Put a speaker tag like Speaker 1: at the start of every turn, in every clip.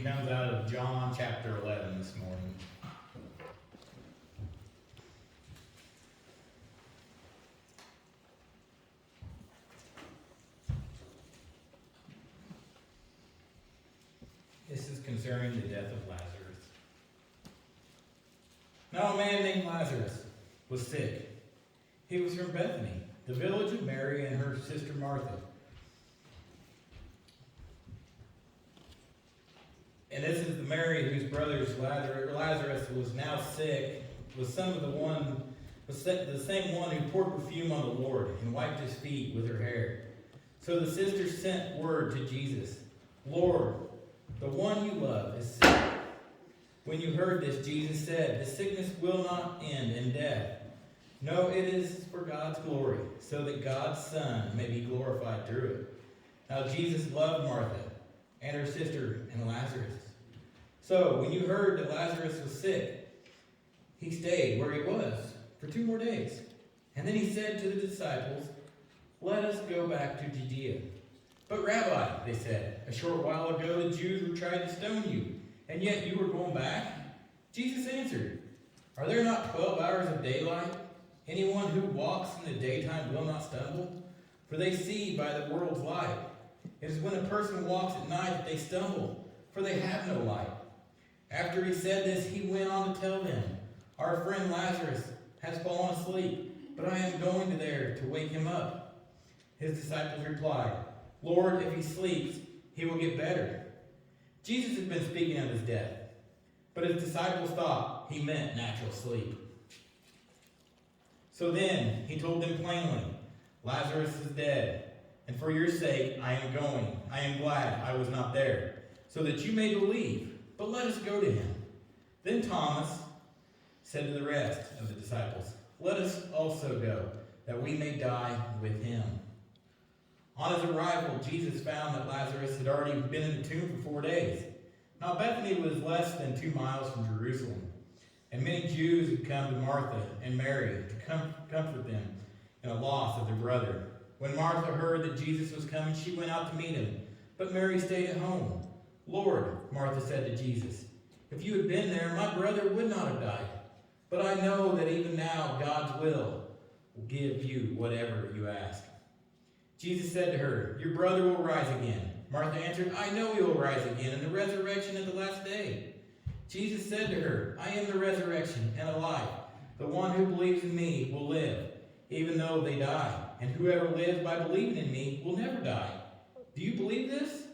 Speaker 1: reading comes out of John chapter 11 this morning. This is concerning the death of Lazarus. Now a man named Lazarus was sick. He was from Bethany, the village of Mary and her sister Martha. And this is the Mary whose brother Lazarus was now sick, was the same one who poured perfume on the Lord and wiped his feet with her hair. So the sisters sent word to Jesus, "Lord, the one you love is sick." When you heard this, Jesus said, "The sickness will not end in death. No, it is for God's glory, so that God's Son may be glorified through it." Now Jesus loved Martha and her sister and Lazarus. So when you heard that Lazarus was sick, he stayed where he was for 2 more days. And then he said to the disciples, "Let us go back to Judea." "But Rabbi," they said, "a short while ago the Jews were trying to stone you, and yet you were going back?" Jesus answered, "Are there not 12 hours of daylight? Anyone who walks in the daytime will not stumble, for they see by the world's light. It is when a person walks at night that they stumble, for they have no light." After he said this, he went on to tell them, "Our friend Lazarus has fallen asleep, but I am going there to wake him up." His disciples replied, "Lord, if he sleeps, he will get better." Jesus had been speaking of his death, but his disciples thought he meant natural sleep. So then he told them plainly, "Lazarus is dead, and for your sake I am going. I am glad I was not there, so that you may believe. But let us go to him." Then Thomas said to the rest of the disciples, "Let us also go, that we may die with him." On his arrival, Jesus found that Lazarus had already been in the tomb for 4 days. Now Bethany was less than 2 miles from Jerusalem, and many Jews had come to Martha and Mary to comfort them in the loss of their brother. When Martha heard that Jesus was coming, she went out to meet him, but Mary stayed at home. "Lord," Martha said to Jesus, "if you had been there, my brother would not have died. But I know that even now God's will give you whatever you ask." Jesus said to her, "Your brother will rise again." Martha answered, "I know he will rise again in the resurrection at the last day." Jesus said to her, "I am the resurrection and the life. The one who believes in me will live, even though they die. And whoever lives by believing in me will never die. Do you believe this?"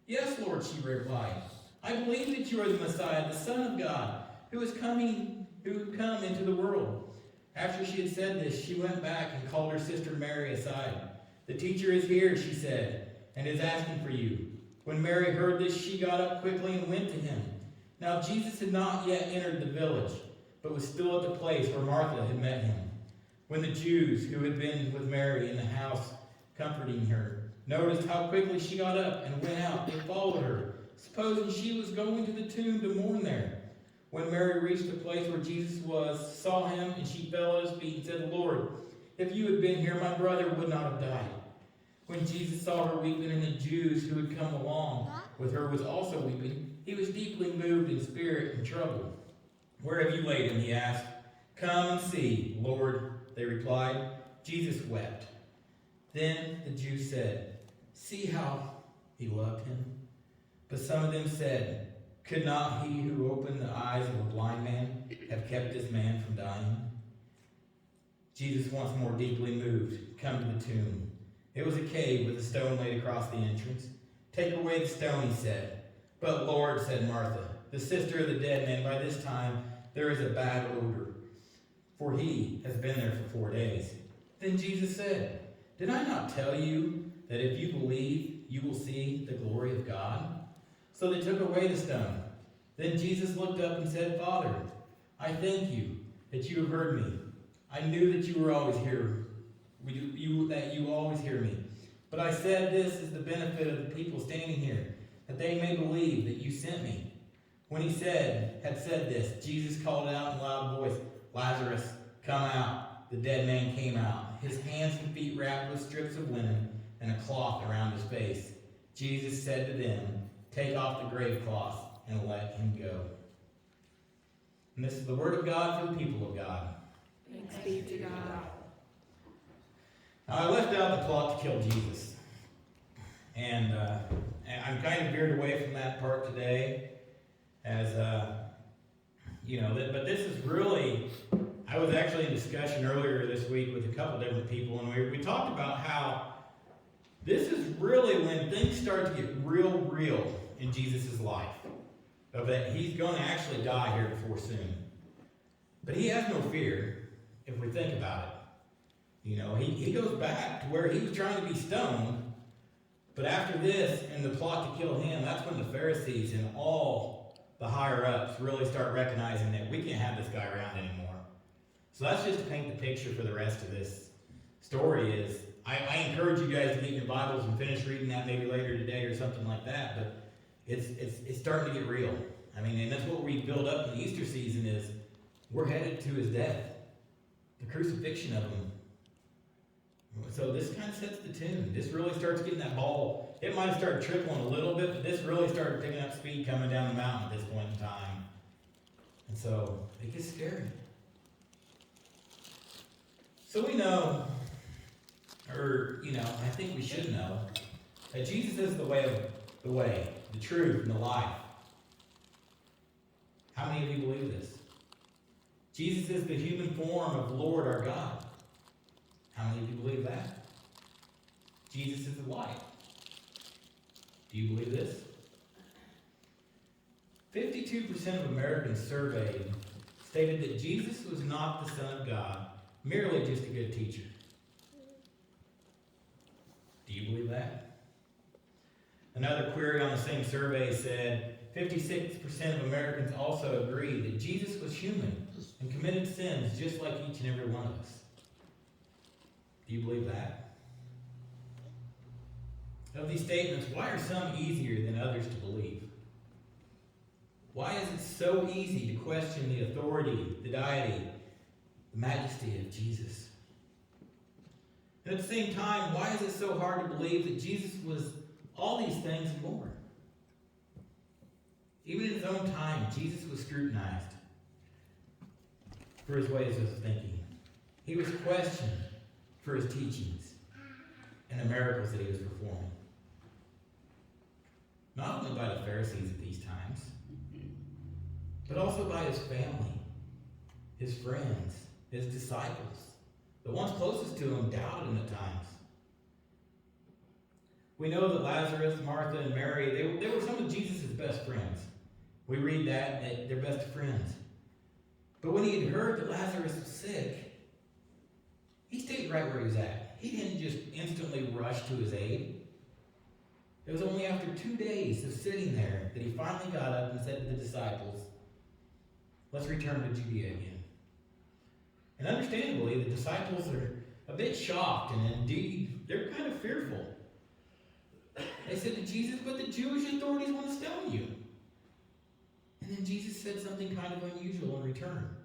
Speaker 1: "Yes, Lord," she replied. "I believe that you are the Messiah, the Son of God, who come into the world." After she had said this, she went back and called her sister Mary aside. "The teacher is here," she said, "and is asking for you." When Mary heard this, she got up quickly and went to him. Now Jesus had not yet entered the village, but was still at the place where Martha had met him. When the Jews who had been with Mary in the house comforting her noticed how quickly she got up and went out, they followed her, supposing she was going to the tomb to mourn there. When Mary reached the place where Jesus was, saw him, and she fell at his feet and said, "Lord, if you had been here, my brother would not have died." When Jesus saw her weeping, and the Jews who had come along with her was also weeping, he was deeply moved in spirit and troubled. "Where have you laid him?" he asked. "Come and see, Lord," they replied. Jesus wept. Then the Jews said, "See how he loved him." But some of them said, "Could not he who opened the eyes of a blind man have kept this man from dying?" Jesus, once more deeply moved, came to the tomb. It was a cave with a stone laid across the entrance. "Take away the stone," he said. "But Lord," said Martha, the sister of the dead man, "by this time there is a bad odor, for he has been there for 4 days." Then Jesus said, "Did I not tell you that if you believe, you will see the glory of God?" So they took away the stone. Then Jesus looked up and said, "Father, I thank you that you have heard me. I knew that you were always here, that you always hear me. But I said this is the benefit of the people standing here, that they may believe that you sent me." When he had said this, Jesus called out in a loud voice, "Lazarus, come out." The dead man came out, his hands and feet wrapped with strips of linen and a cloth around his face. Jesus said to them, "Take off the grave cloth and let him go. And this is the word of God for the people of God.
Speaker 2: Thanks be to God.
Speaker 1: Now, I left out the plot to kill Jesus. And I'm kind of veered away from that part today. As, but this is really, I was actually in discussion earlier this week with a couple different people, and we talked about how this is really when things start to get real in Jesus' life. Of that he's going to actually die here before soon. But he has no fear, if we think about it. He goes back to where he was trying to be stoned, but after this and the plot to kill him, that's when the Pharisees and all the higher-ups really start recognizing that we can't have this guy around anymore. So that's just to paint the picture for the rest of this story. Is I encourage you guys to get your Bibles and finish reading that maybe later today or something like that, but it's starting to get real. And that's what we build up in the Easter season is we're headed to his death, the crucifixion of him. So this kind of sets the tune. This really starts getting that ball. It might have started trickling a little bit, but this really started picking up speed coming down the mountain at this point in time. And so it gets scary. So we know, I think we should know, that Jesus is the way, the truth, and the life. How many of you believe this? Jesus is the human form of the Lord our God. How many of you believe that? Jesus is the light. Do you believe this? 52% of Americans surveyed stated that Jesus was not the Son of God, merely just a good teacher. Do you believe that? Another query on the same survey said 56% of Americans also agree that Jesus was human and committed sins just like each and every one of us. Do you believe that? Of these statements, why are some easier than others to believe? Why is it so easy to question the authority, the deity, the majesty of Jesus? And at the same time, why is it so hard to believe that Jesus was all these things and more? Even in his own time, Jesus was scrutinized for his ways of thinking. He was questioned for his teachings and the miracles that he was performing. Not only by the Pharisees at these times, but also by his family, his friends, his disciples. The ones closest to him doubted him at times. We know that Lazarus, Martha, and Mary, they were some of Jesus' best friends. We read that they're best friends. But when he had heard that Lazarus was sick, he stayed right where he was at. He didn't just instantly rush to his aid. It was only after 2 days of sitting there that he finally got up and said to the disciples, "Let's return to Judea again." And understandably, the disciples are a bit shocked, and indeed, they're kind of fearful. They said to Jesus, "But the Jewish authorities want to stone you." And then Jesus said something kind of unusual in return.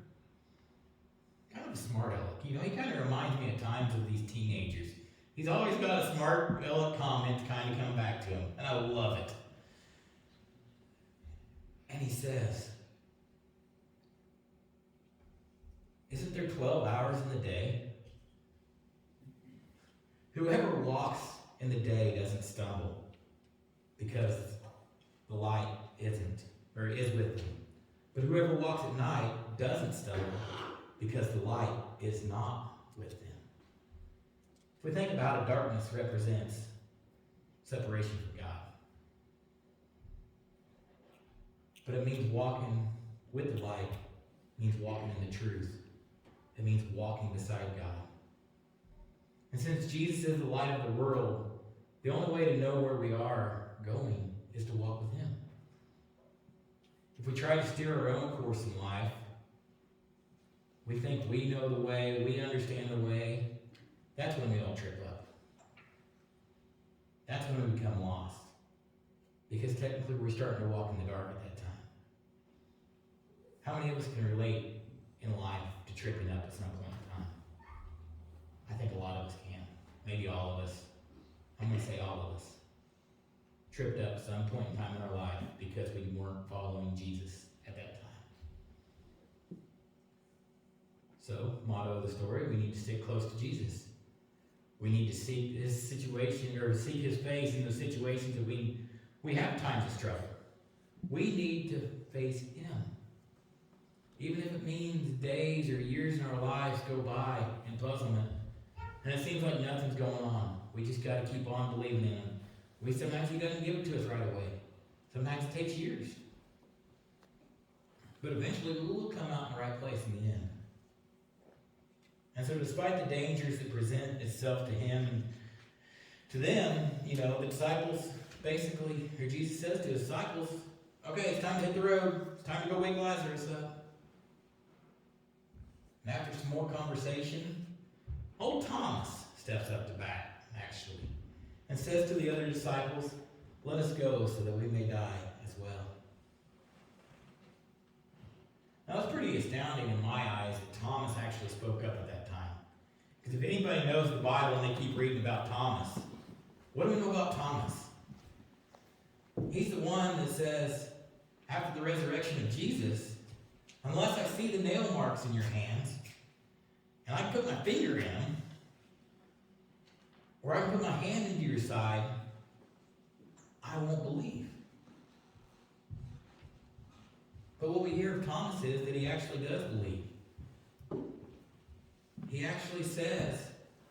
Speaker 1: Kind of a smart aleck. He kind of reminds me at times of these teenagers. He's always got a smart aleck comment kind of come back to him, and I love it. And he says, "Isn't there 12 hours in the day? Whoever walks in the day doesn't stumble because the light is with them. But whoever walks at night doesn't stumble because the light is not with them." If we think about it, darkness represents separation from God. But it means walking with the light, means walking in the truth. It means walking beside God. And since Jesus is the light of the world, the only way to know where we are going is to walk with him. If we try to steer our own course in life, we think we know the way, we understand the way, that's when we all trip up. That's when we become lost. Because technically we're starting to walk in the dark at that time. How many of us can relate in life to tripping up at some point in time? I think a lot of us can. Maybe all of us. I'm going to say all of us. Tripped up at some point in time in our life because we weren't following Jesus at that time. So, motto of the story, we need to stick close to Jesus. We need to seek his situation, or seek his face in the situations that we have times of struggle. We need to face him. Even if it means days or years in our lives go by in puzzlement, and it seems like nothing's going on. We just got to keep on believing in him. Sometimes he doesn't give it to us right away. Sometimes it takes years. But eventually we will come out in the right place in the end. And so despite the dangers that present itself to him and to them, the disciples basically, or Jesus says to his disciples, okay, it's time to hit the road. It's time to go wake Lazarus up. And after some more conversation, old Thomas steps up to bat, actually, and says to the other disciples, let us go so that we may die as well. Now, it's pretty astounding in my eyes that Thomas actually spoke up at that time. Because if anybody knows the Bible and they keep reading about Thomas, what do we know about Thomas? He's the one that says, after the resurrection of Jesus, unless I see the nail marks in your hands, and I put my finger in them, or I can put my hand into your side, I won't believe. But what we hear of Thomas is that he actually does believe. He actually says,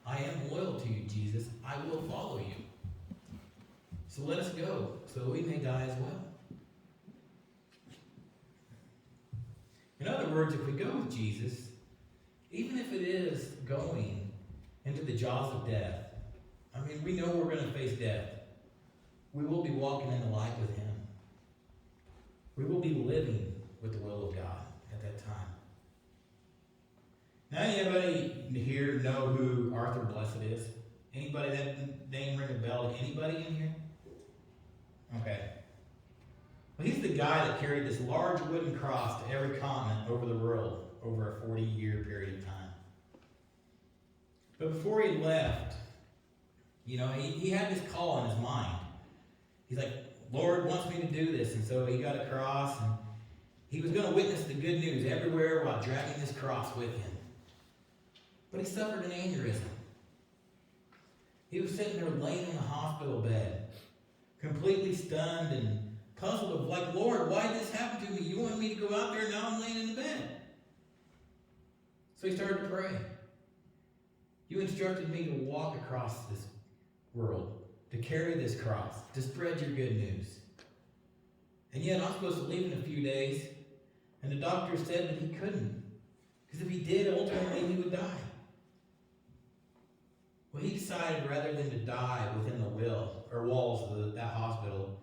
Speaker 1: I am loyal to you, Jesus. I will follow you. So let us go, so that we may die as well. In other words, if we go with Jesus, even if it is going into the jaws of death, we know we're going to face death. We will be walking in the light with him. We will be living with the will of God at that time. Now, anybody here know who Arthur Blessed is? Anybody that name ring a bell to anybody in here? Okay. Well, he's the guy that carried this large wooden cross to every continent over the world over a 40-year period of time. But before he left, he had this call in his mind. He's like, Lord wants me to do this. And so he got a cross, and he was going to witness the good news everywhere while dragging this cross with him. But he suffered an aneurysm. He was sitting there laying in a hospital bed, completely stunned and puzzled of like, Lord, why did this happen to me? You wanted me to go out there, and now I'm laying in the bed. So he started to pray. You instructed me to walk across this world, to carry this cross, to spread your good news. And yet I'm supposed to leave in a few days, and the doctor said that he couldn't. Because if he did, ultimately he would die. Well, he decided rather than to die within the walls of that hospital,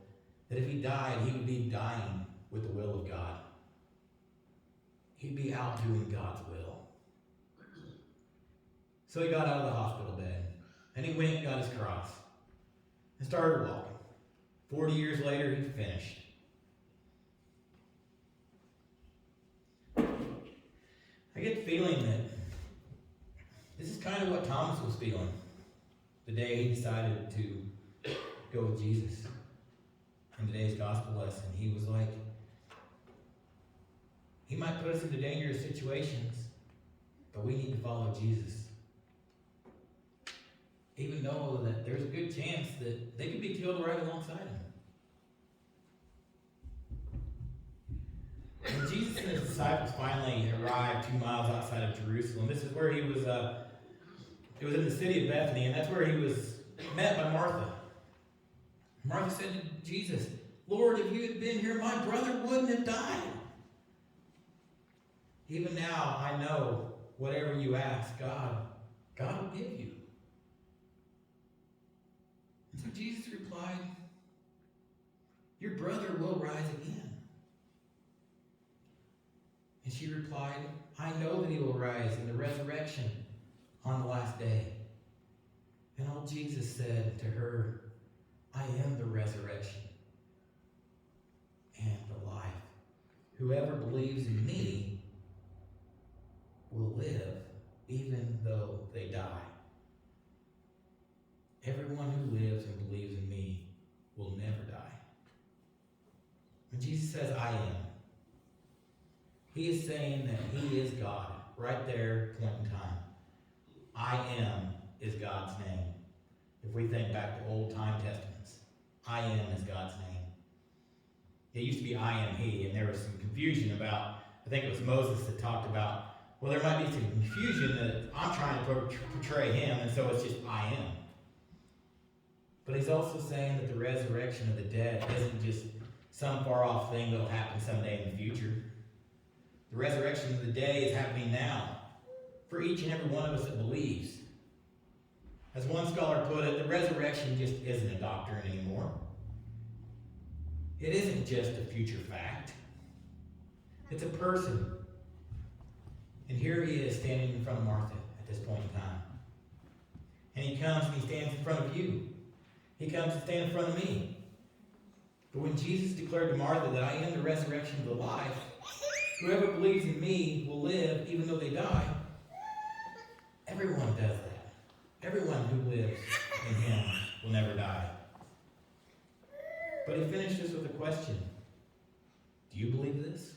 Speaker 1: that if he died, he would be dying with the will of God. He'd be out doing God's will. So he got out of the hospital bed, and he went and got his cross, and started walking. 40 years later, he finished. I get the feeling that this is kind of what Thomas was feeling the day he decided to go with Jesus. In today's gospel lesson, he was like, he might put us into dangerous situations, but we need to follow Jesus. Even though that there's a good chance that they could be killed right alongside him. When Jesus and his disciples finally arrived 2 miles outside of Jerusalem, this is where he was, it was in the city of Bethany, and that's where he was met by Martha. Martha said to Jesus, Lord, if you had been here, my brother wouldn't have died. Even now, I know whatever you ask, God will give you. And so Jesus replied, your brother will rise again. And she replied, I know that he will rise in the resurrection on the last day. And old Jesus said to her, I am the resurrection and the life. Whoever believes in me will live even though they die. Everyone who lives and believes in me will never die. When Jesus says, I am, He is saying that he is God, right there, point in time. I am is God's name. If we think back to old time testaments, I am is God's name. It used to be I am he, and there was some confusion about, I think it was Moses that talked about, well, there might be some confusion that I'm trying to portray him, and so it's just I am. But he's also saying that the resurrection of the dead isn't just some far-off thing that'll happen someday in the future. The resurrection of the day is happening now for each and every one of us that believes. As one scholar put it, the resurrection just isn't a doctrine anymore. It isn't just a future fact. It's a person. And here he is standing in front of Martha at this point in time. And he comes and he stands in front of you. He comes to stand in front of me. But when Jesus declared to Martha that I am the resurrection of the life, whoever believes in me will live even though they die, everyone does that. Everyone who lives in him will never die. But he finished this with a question. Do you believe this?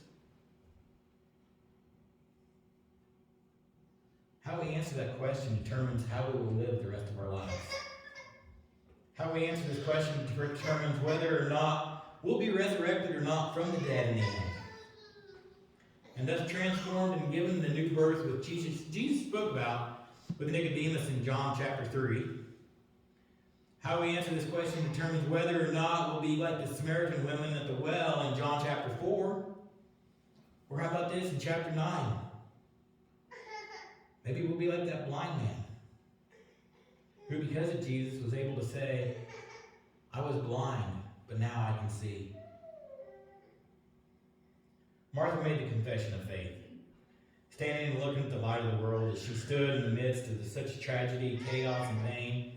Speaker 1: How we answer that question determines how we will live the rest of our lives. How we answer this question determines whether or not we'll be resurrected or not from the dead in the end. And thus transformed and given the new birth which Jesus spoke about with Nicodemus in John chapter 3. How we answer this question determines whether or not we'll be like the Samaritan women at the well in John chapter 4. Or how about this in chapter 9? Maybe we'll be like that blind man who, because of Jesus, was able to say, I was blind, but now I can see. Martha made the confession of faith, standing and looking at the light of the world as she stood in the midst of such tragedy, chaos, and pain,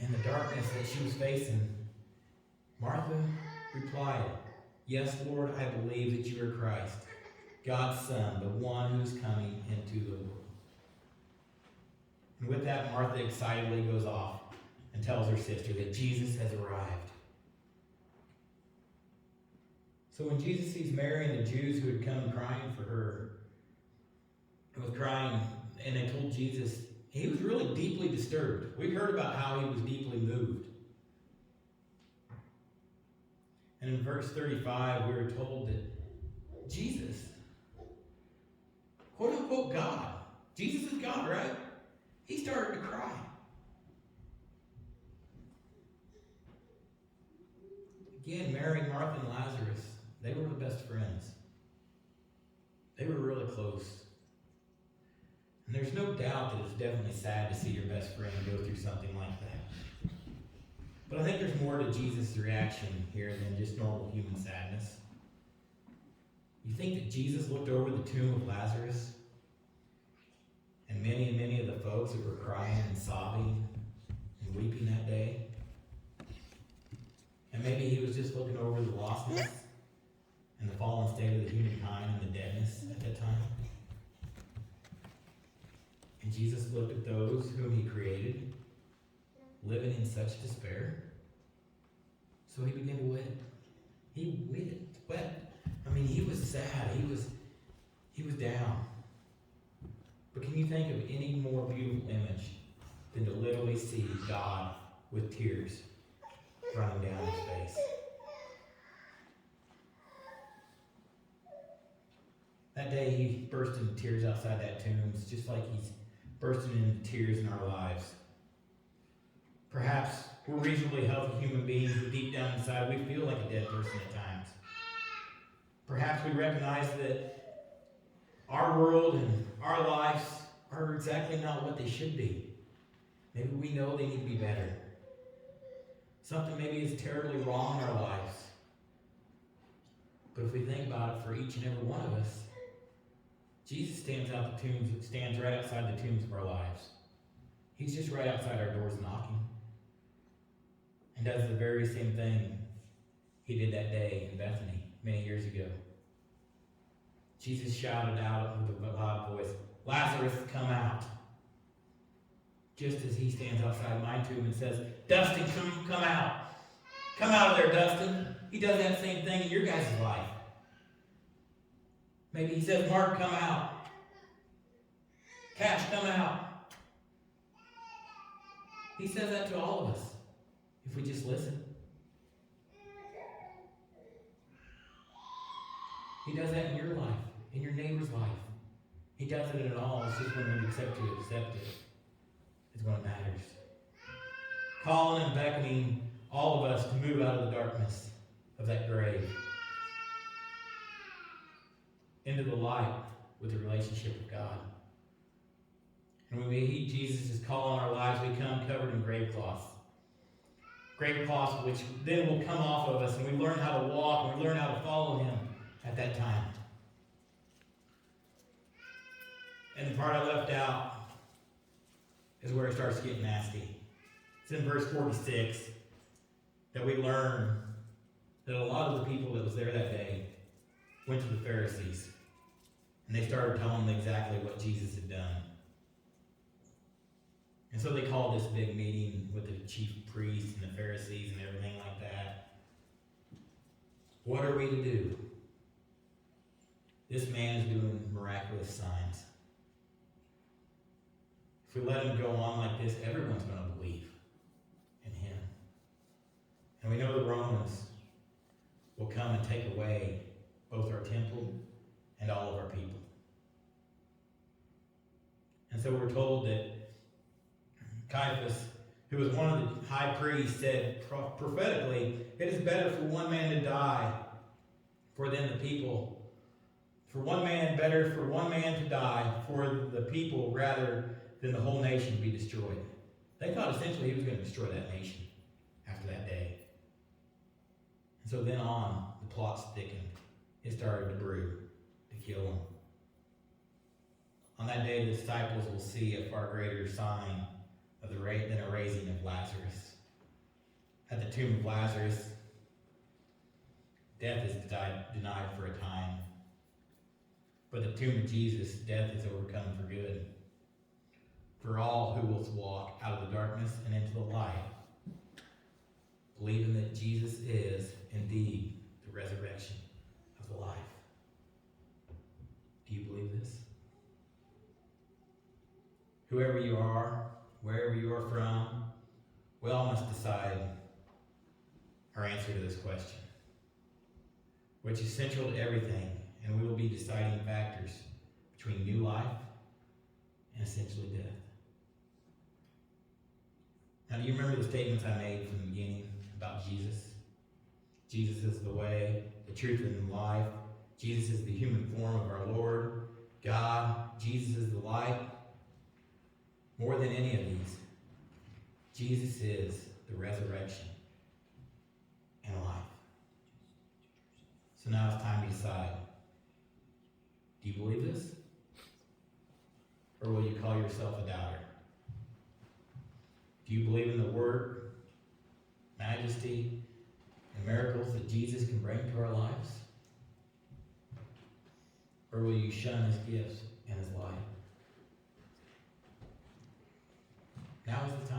Speaker 1: and the darkness that she was facing. Martha replied, Yes, Lord, I believe that you are Christ, God's Son, the one who is coming into the world. And with that, Martha excitedly goes off and tells her sister that Jesus has arrived. So when Jesus sees Mary and the Jews who had come crying for her, and was crying, and they told Jesus, he was really deeply disturbed. We heard about how he was deeply moved. And in verse 35, we were told that Jesus, quote unquote God, Jesus is God, right? He started to cry. Again, Mary, Martha, and Lazarus, they were the best friends. They were really close. And there's no doubt that it's definitely sad to see your best friend go through something like that. But I think there's more to Jesus' reaction here than just normal human sadness. You think that Jesus looked over the tomb of Lazarus and many of the folks that were crying and sobbing and weeping that day? And maybe he was just looking over the lostness and the fallen state of the humankind and the deadness at that time. And Jesus looked at those whom he created, living in such despair. So he began to weep. He wept. I mean, he was sad. He was down. But can you think of any more beautiful image than to literally see God with tears running down his face? That day he burst into tears outside that tomb. It's just like he's bursting into tears in our lives. Perhaps we're reasonably healthy human beings, but deep down inside we feel like a dead person at times. Perhaps we recognize that our world and our lives are exactly not what they should be. Maybe we know they need to be better. Something maybe is terribly wrong in our lives. But if we think about it for each and every one of us, Jesus stands right outside the tombs of our lives. He's just right outside our doors knocking. And does the very same thing he did that day in Bethany many years ago. Jesus shouted out with a loud voice, Lazarus, come out. Just as he stands outside my tomb and says, Dustin, come out. Come out of there, Dustin. He does that same thing in your guys' life. Maybe he says, Mark, come out. Cash, come out. He says that to all of us, if we just listen. He does that in your life, in your neighbor's life. He does it in all. It's just when we accept it is when it matters. Calling and beckoning all of us to move out of the darkness of that grave into the light with the relationship with God. And when we heed Jesus' call on our lives, we come covered in grave cloths. Grave cloths which then will come off of us, and we learn how to walk, and we learn how to follow him at that time. And the part I left out is where it starts getting nasty. It's in verse 46 that we learn that a lot of the people that was there that day went to the Pharisees. And they started telling them exactly what Jesus had done. And so they called this big meeting with the chief priests and the Pharisees and everything like that. What are we to do? This man is doing miraculous signs. If we let him go on like this, everyone's going to believe in him. And we know the Romans will come and take away both our temple and all of our people. And so we're told that Caiaphas, who was one of the high priests, said prophetically, it is better for one man to die for then the people. Better for one man to die for the people rather than the whole nation be destroyed. They thought essentially he was going to destroy that nation after that day. And so then on, the plot thickened. It started to brew to kill him. On that day, the disciples will see a far greater sign of than a raising of Lazarus. At the tomb of Lazarus, death is denied for a time. But the tomb of Jesus, death is overcome for good. For all who will walk out of the darkness and into the light, believing that Jesus is indeed the resurrection of the life. Do you believe this? Whoever you are, wherever you are from, we all must decide our answer to this question, which is central to everything, and we will be deciding factors between new life and essentially death. Now, do you remember the statements I made from the beginning about Jesus? Jesus is the way, the truth, and the life. Jesus is the human form of our Lord, God. Jesus is the light. More than any of these, Jesus is the resurrection and life. So now it's time to decide. Do you believe this? Or will you call yourself a doubter? Do you believe in the work, majesty, and miracles that Jesus can bring to our lives? Or will you shun his gifts and his life? Now is the time.